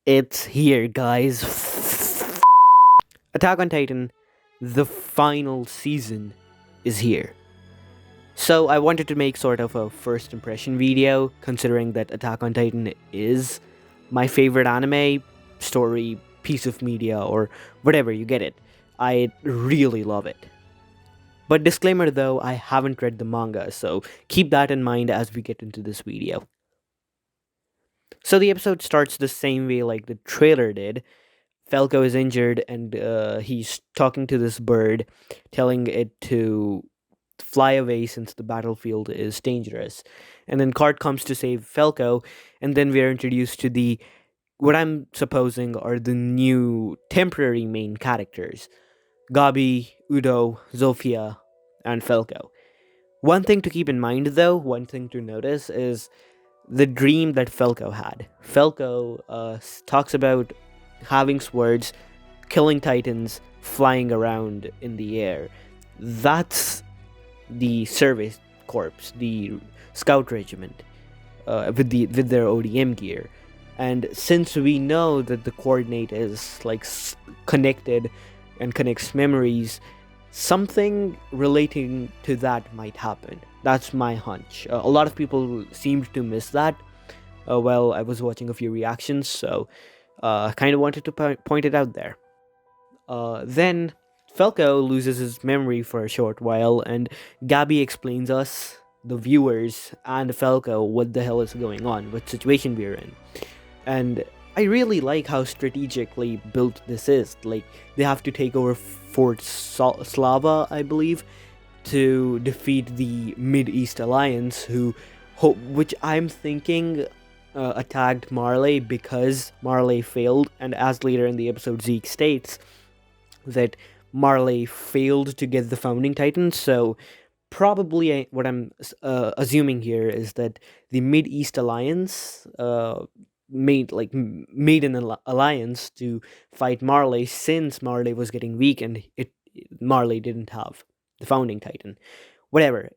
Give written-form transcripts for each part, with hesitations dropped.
It's here, guys. Attack on Titan, the final season, is here. So I wanted to make sort of a first impression video, considering that Attack on Titan is my favorite anime, story, piece of media, or whatever, you get it. I really love it. But disclaimer though, I haven't read the manga, so keep that in mind as we get into this video. So the episode starts the same way like the trailer did. Falco is injured and he's talking to this bird, telling it to fly away since the battlefield is dangerous. And then Cart comes to save Falco, and then we are introduced to the what I'm supposing are the new temporary main characters: Gabi, Udo, Zofia, and Falco. One thing to keep in mind though, one thing to notice is the dream that Falco had. Falco talks about having swords, killing titans, flying around in the air. That's the service corps, the scout regiment, with their ODM gear. And since we know that the coordinate is like connected and connects memories, something relating to that might happen. That's my hunch. A lot of people seemed to miss that while I was watching a few reactions, so I kind of wanted to point it out there. Then Falco loses his memory for a short while, and Gabby explains us, the viewers, and Falco what the hell is going on, what situation we're in. And I really like how strategically built this is. Like, they have to take over Fort Slava, I believe, to defeat the Mid-East Alliance, which I'm thinking attacked Marley because Marley failed, and as later in the episode Zeke states that Marley failed to get the founding titan, so probably what I'm assuming here is that the Mid-East Alliance made an alliance to fight Marley since Marley was getting weak and Marley didn't have the founding titan. Whatever.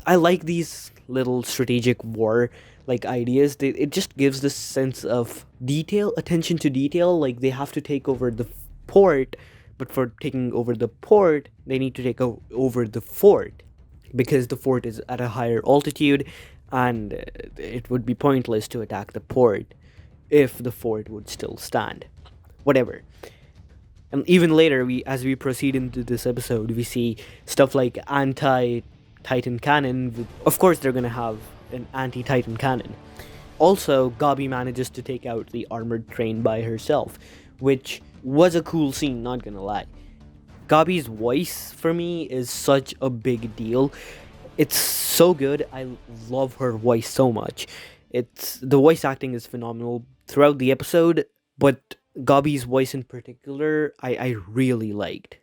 I like these little strategic war like ideas. It just gives this sense of attention to detail. Like, they have to take over the port, but for taking over the port, they need to take over the fort because the fort is at a higher altitude, and it would be pointless to attack the port if the fort would still stand. Whatever. And even later, as we proceed into this episode, we see stuff like anti-Titan cannon. Of course, they're gonna have an anti-Titan cannon. Also, Gabi manages to take out the armored train by herself, which was a cool scene, not gonna lie. Gabi's voice, for me, is such a big deal. It's so good. I love her voice so much. The voice acting is phenomenal throughout the episode, but Gabi's voice in particular, I really liked.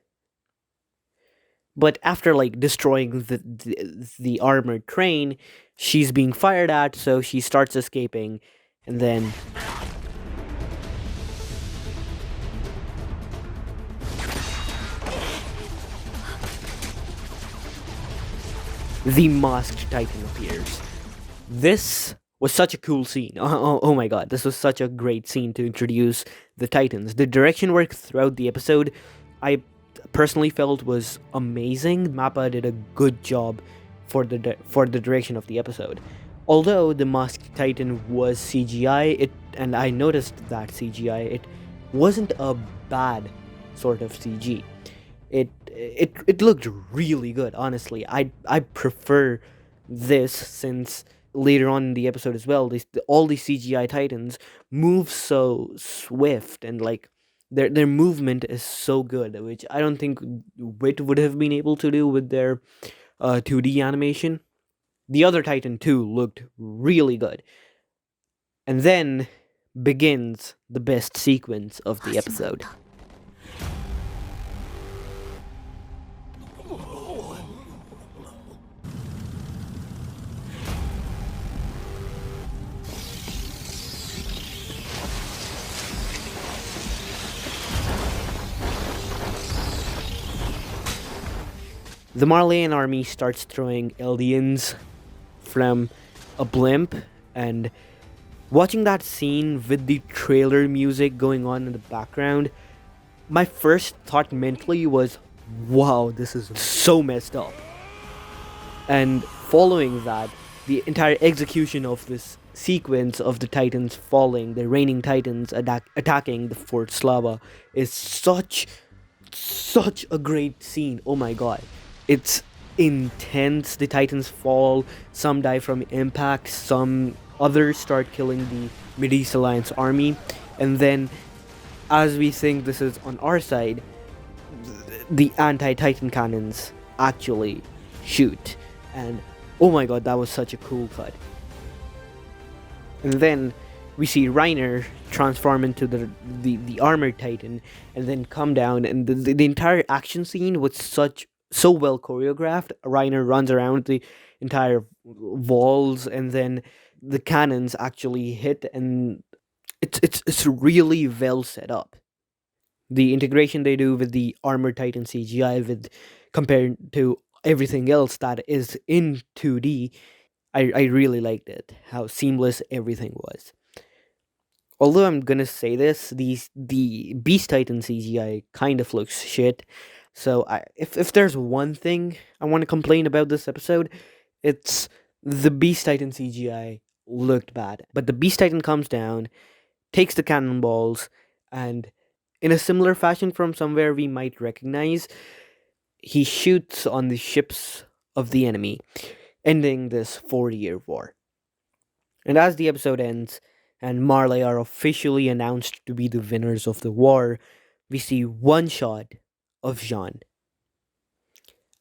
But after destroying the armored train, she's being fired at, so she starts escaping, and then the masked titan appears. This was such a cool scene. Oh my god, this was such a great scene to introduce the Titans. The direction work throughout the episode, I personally felt was amazing. Mappa did a good job for the direction of the episode. Although the masked Titan was CGI, and I noticed that CGI, it wasn't a bad sort of CG. It looked really good, honestly. I prefer this, since later on in the episode as well, all these CGI Titans move so swift, and their movement is so good, which I don't think Wit would have been able to do with their 2D animation. The other Titan too looked really good. And then begins the best sequence of the episode. The Marleyan army starts throwing Eldians from a blimp, and Watching that scene with the trailer music going on in the background, my first thought mentally was, wow, this is so messed up. And following that, the entire execution of this sequence of the Titans falling, the reigning Titans attacking the Fort Slava, is such a great scene. Oh my god. It's intense. The Titans fall, some die from impact, some others start killing the Mideast Alliance army, and then as we think this is on our side, the anti-Titan cannons actually shoot. And oh my god, that was such a cool cut. And then we see Reiner transform into the armored Titan and then come down, and the entire action scene was so well choreographed. Reiner runs around the entire walls, and then the cannons actually hit, and it's really well set up. The integration they do with the armored Titan CGI with compared to everything else that is in 2D, I really liked it. How seamless everything was. Although I'm gonna say this, the Beast Titan CGI kind of looks shit. So if there's one thing I want to complain about this episode, it's the Beast Titan CGI looked bad. But the Beast Titan comes down, takes the cannonballs, and in a similar fashion from somewhere we might recognize, he shoots on the ships of the enemy, ending this 40-year war. And as the episode ends, and Marley are officially announced to be the winners of the war, we see one shot of Jean.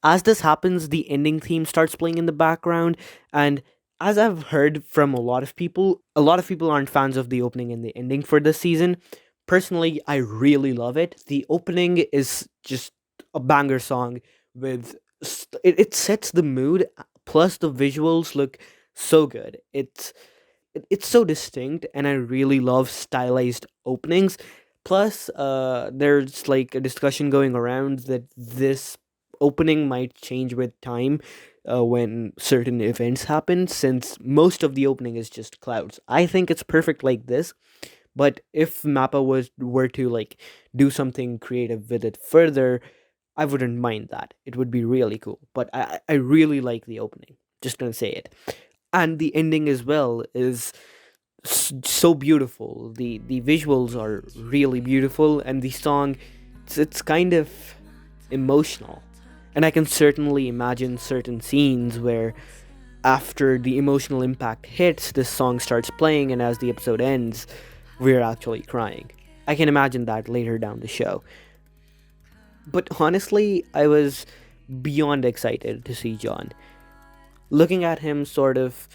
As this happens, the ending theme starts playing in the background, and as I've heard from a lot of people aren't fans of the opening and the ending for this season. Personally, I really love it. The opening is just a banger song it sets the mood, plus the visuals look so good. It's so distinct, and I really love stylized openings. Plus, there's like a discussion going around that this opening might change with time when certain events happen, since most of the opening is just clouds. I think it's perfect like this, but if Mappa were to like do something creative with it further, I wouldn't mind that. It would be really cool. But I really like the opening. Just gonna say it. And the ending as well is so beautiful. The visuals are really beautiful, and the song it's kind of emotional. And I can certainly imagine certain scenes where after the emotional impact hits, this song starts playing, and as the episode ends, we're actually crying. I can imagine that later down the show. But honestly, I was beyond excited to see John. Looking at him sort of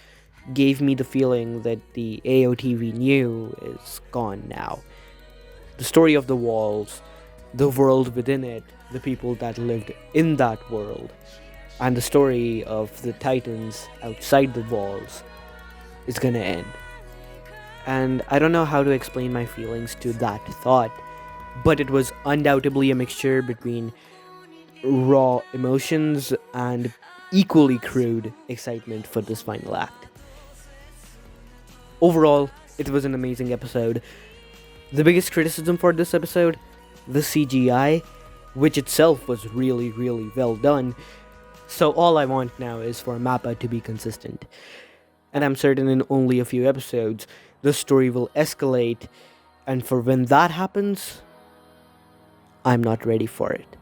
gave me the feeling that the AOT we knew is gone now. The story of the walls, the world within it, the people that lived in that world, and the story of the Titans outside the walls is gonna end. And I don't know how to explain my feelings to that thought, but it was undoubtedly a mixture between raw emotions and equally crude excitement for this final act. Overall, it was an amazing episode. The biggest criticism for this episode, the CGI, which itself was really, really well done. So all I want now is for Mappa to be consistent. And I'm certain in only a few episodes, the story will escalate, and for when that happens, I'm not ready for it.